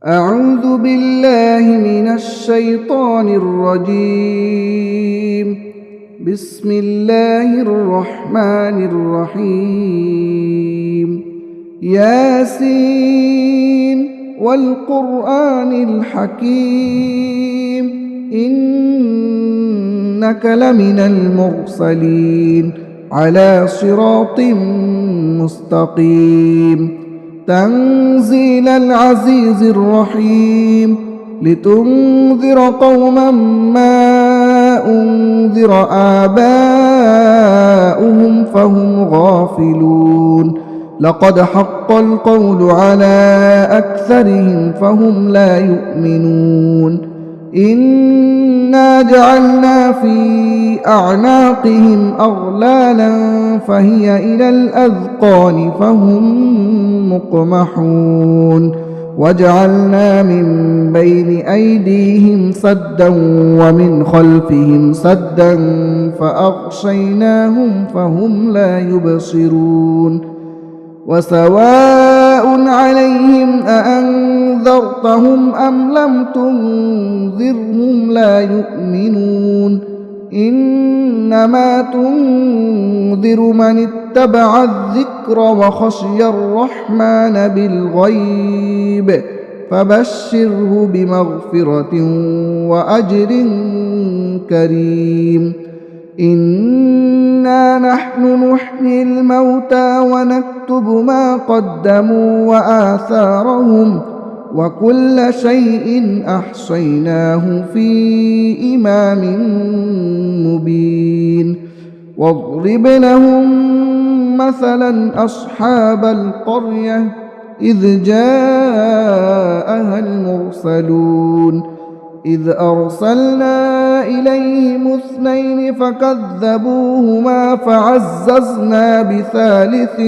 أعوذ بالله من الشيطان الرجيم. بسم الله الرحمن الرحيم. ياسين والقرآن الحكيم إنك لمن المرسلين على صراط مستقيم. تنزيل العزيز الرحيم لتنذر قوما ما أنذر آباؤهم فهم غافلون. لقد حق القول على أكثرهم فهم لا يؤمنون. إنا جعلنا في أعناقهم أغلالا فهي إلى الأذقان فهم مقمحون. وجعلنا من بين أيديهم سدا ومن خلفهم سدا فأغشيناهم فهم لا يبصرون. وسواء عليهم أأنذرتهم أم لم تنذرهم لا يؤمنون. إنما تنذر من اتبع الذكر وخشي الرحمن بالغيب فبشره بمغفرة وأجر كريم. إنا نحن نحيي الموتى ونكتب ما قدموا وآثارهم وكل شيء أحصيناه في إمام مبين. واضرب لهم مثلا أصحاب القرية إذ جاءها المرسلون إذ أرسلنا إليهم 2 فكذبوهما فعززنا بثالث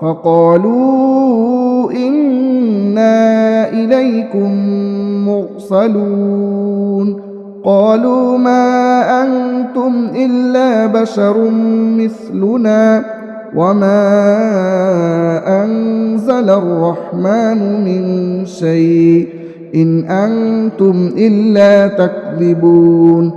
فقالوا إنا إليكم مرسلون. قالوا ما أنتم إلا بشر مثلنا وما أنزل الرحمن من شيء إن أنتم إلا تكذبون.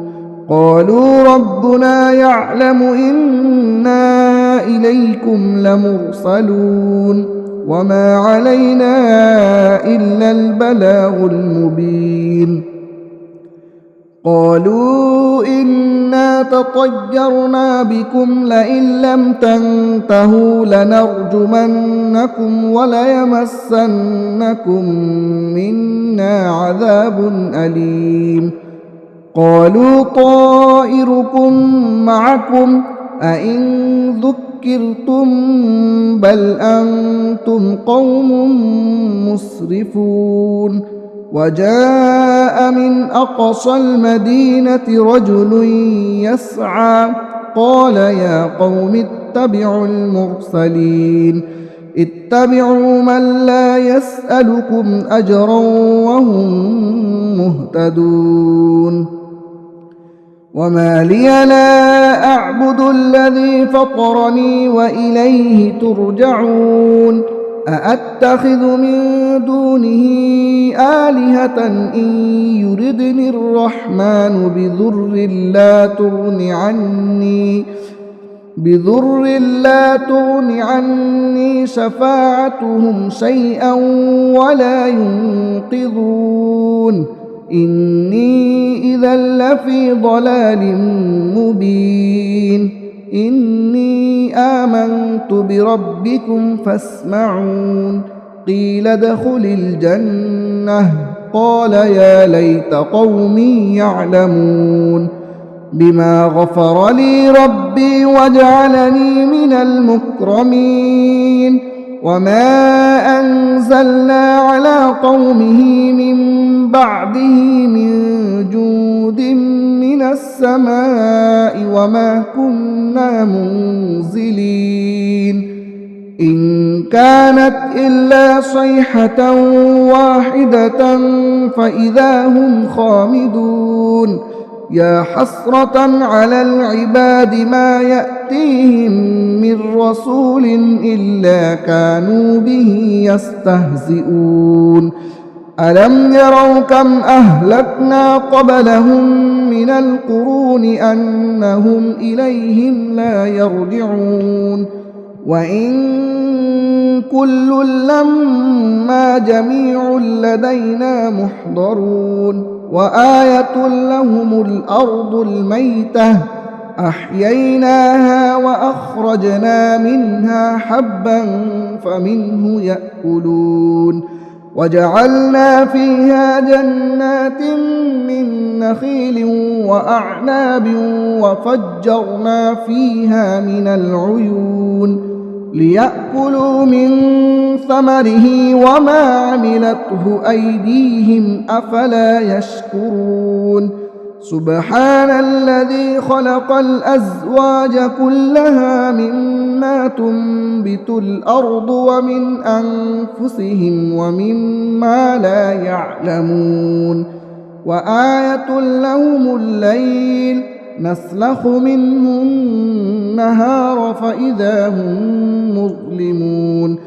قالوا ربنا يعلم إنا إليكم لمرسلون وما علينا إلا البلاغ المبين. قالوا إنا تطيرنا بكم لئن لم تنتهوا لنرجمنكم وليمسنكم منا عذاب أليم. قالوا طائركم معكم أئن ذكرتم بل أنتم قوم مسرفون. وجاء من أقصى المدينة رجل يسعى قال يا قوم اتبعوا المرسلين اتبعوا من لا يسألكم أجرا وهم مهتدون. وما لي لا أعبد الذي فطرني وإليه ترجعون. أأتخذ من دونه آلهة إن يردني الرحمن بضر لا تغن عني شفاعتهم شيئا ولا ينقذون. إني إذا لفي ضلال مبين. إني آمنت بربكم فاسمعون. قيل ادخل الجنة قال يا ليت قومي يعلمون بما غفر لي ربي وجعلني من المكرمين. وما أنزلنا على قومه من بعده من جود من السماء وما كنا منزلين. إن كانت إلا صيحة واحدة فإذا هم خامدون. يا حسرة على العباد ما يأتيهم من رسول إلا كانوا به يستهزئون ألم يروا كم أهلكنا قبلهم من القرون أنهم إليهم لا يرجعون وإن كل لما جميع لدينا محضرون وآية لهم الأرض الميتة أحييناها وأخرجنا منها حبا فمنه يأكلون وجعلنا فيها جنات من نخيل وأعناب وفجرنا فيها من العيون ليأكلوا من ثمره وما عملته أيديهم أفلا يشكرون سبحان الذي خلق الأزواج كلها مما تنبت الأرض ومن أنفسهم ومما لا يعلمون وآية لهم الليل نسلخ منه النهار فإذا هم مظلمون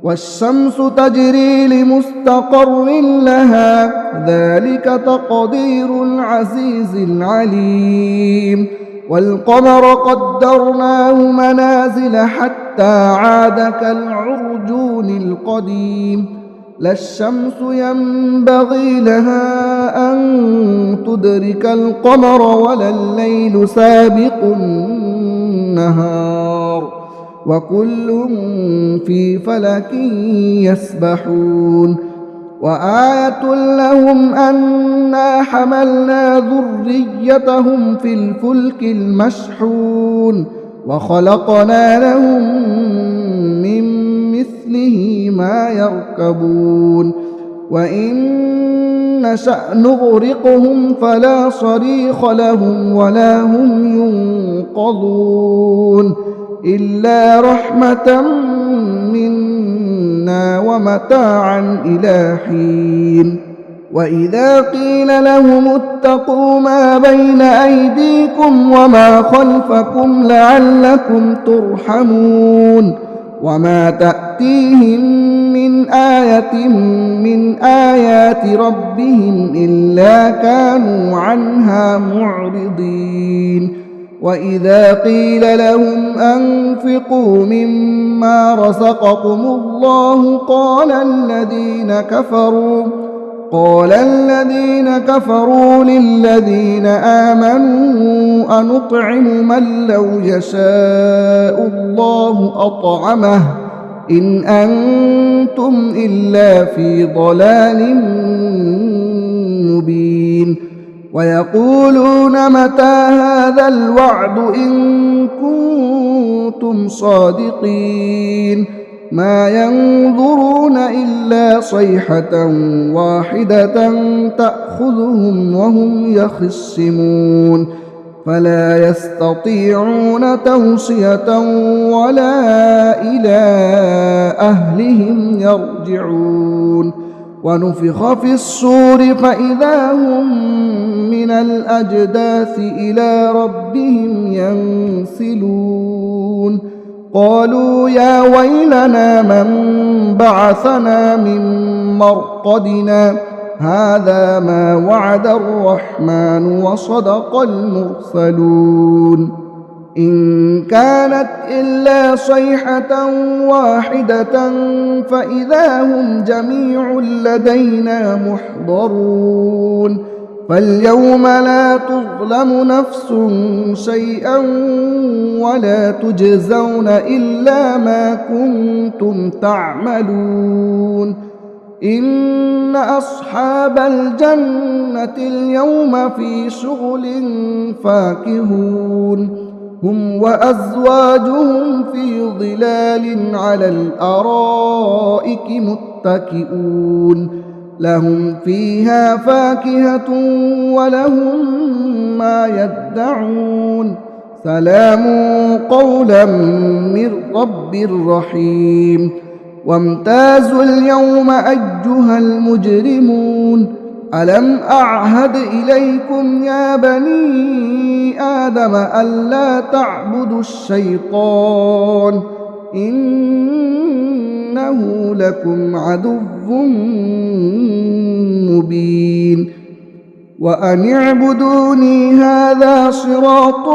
والشمس تجري لمستقر لها ذلك تقدير العزيز العليم والقمر قدرناه منازل حتى عاد كالعرجون القديم لا الشمس ينبغي لها أن تدرك القمر ولا الليل سابق النهار وكل في فلك يسبحون وآية لهم أنا حملنا ذريتهم في الفلك المشحون وخلقنا لهم من مثله ما يركبون وإن نشأ نغرقهم فلا صريخ لهم ولا هم ينقذون إلا رحمة منا ومتاعا إلى حين وإذا قيل لهم اتقوا ما بين أيديكم وما خلفكم لعلكم ترحمون وما تأتيهم من آية من آيات ربهم إلا كانوا عنها معرضين وإذا قيل لهم أنفقوا مما رزقكم الله قال الذين كفروا للذين آمنوا أنطعم من لو يشاء الله أطعمه إن أنتم إلا في ضلال مبين ويقولون متى هذا الوعد إن كنتم صادقين ما ينظرون إلا صيحة واحدة تأخذهم وهم يخصمون فلا يستطيعون توصية ولا إلى أهلهم يرجعون ونفخ في الصور فإذا هم من الأجداث إلى ربهم ينسلون قالوا يا ويلنا من بعثنا من مرقدنا هذا ما وعد الرحمن وصدق المرسلون إن كانت إلا صيحة واحدة فإذا هم جميع لدينا محضرون فاليوم لا تظلم نفس شيئا ولا تجزون إلا ما كنتم تعملون إن أصحاب الجنة اليوم في شغل فاكهون هم وأزواجهم في ظلال على الأرائك متكئون لهم فيها فاكهة ولهم ما يدعون سلام قولا من رب رحيم وامتازوا اليوم أيها المجرمون ألم أعهد إليكم يا بني آدم ألا تعبدوا الشيطان إنه لكم عدو مبين وأن اعبدوني هذا صراط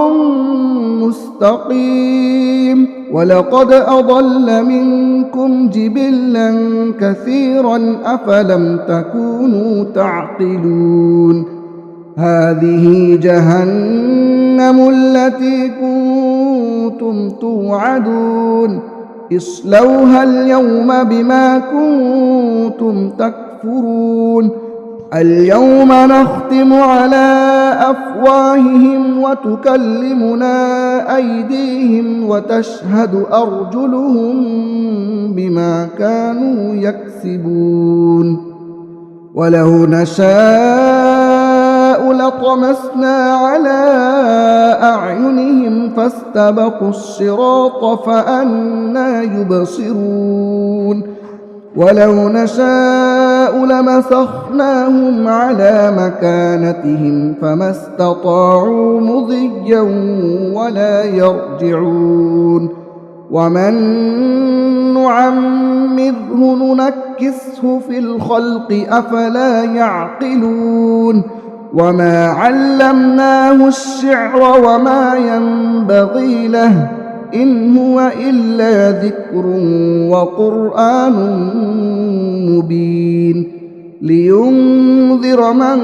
مستقيم ولقد أضل منكم جبلا كثيرا أفلم تكونوا تعقلون هذه جهنم التي كنتم توعدون اصلوها اليوم بما كنتم تكفرون اليوم نختم على أفواههم وتكلمنا أيديهم وتشهد أرجلهم بما كانوا يكسبون ولو نشاء لطمسنا على أعينهم فاستبقوا الصراط فأنى يبصرون ولو نشاء لمسخناهم على مكانتهم فما استطاعوا مضيا ولا يرجعون ومن نعمره ننكسه في الخلق أفلا يعقلون وما علمناه الشعر وما ينبغي له إن هو إلا ذكر وقرآن مبين لينذر من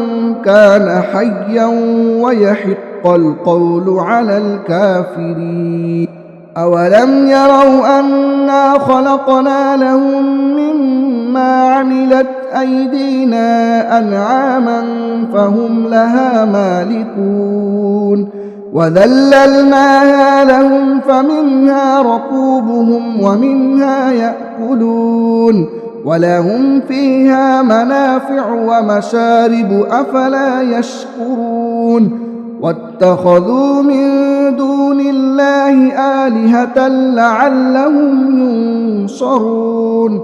كان حيا ويحق القول على الكافرين أولم يروا أنا خلقنا لهم مما عملت أيدينا أنعاما فهم لها مالكون وذللناها لهم فمنها ركوبهم ومنها يأكلون ولهم فيها منافع ومشارب أفلا يشكرون واتخذوا من دون الله آلهة لعلهم ينصرون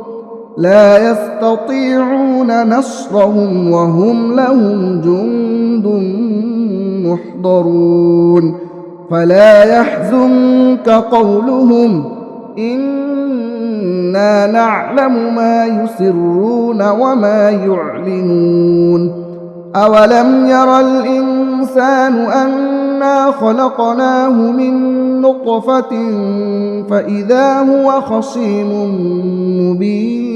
لا يستطيعون نصرهم وهم لهم جند محضرون فلا يحزنك قولهم إنا نعلم ما يسرون وما يعلنون أولم ير الإنسان أنا خلقناه من نطفة فإذا هو خصيم مبين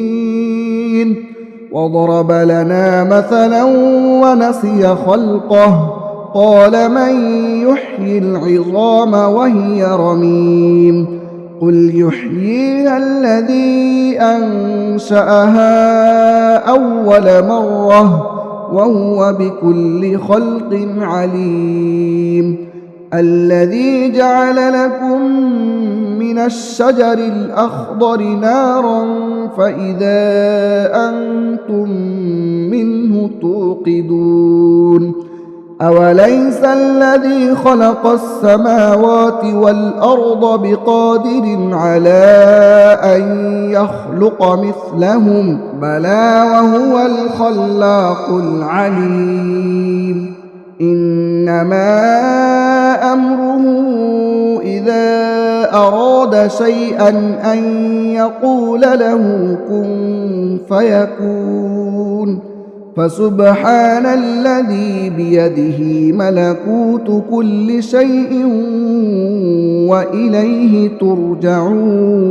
وضرب لنا مثلا ونسي خلقه قال من يحيي العظام وهي رميم قل يحييها الذي أنشأها أول مرة وهو بكل خلق عليم الذي جعل لكم من الشجر الأخضر نارا فإذا أنتم منه توقدون أوليس الذي خلق السماوات والأرض بقادر على أن يخلق مثلهم بلى وهو الخلاق العليم إنما أمره إذا أراد شيئا أن يقول له كن فيكون فسبحان الذي بيده ملكوت كل شيء وإليه ترجعون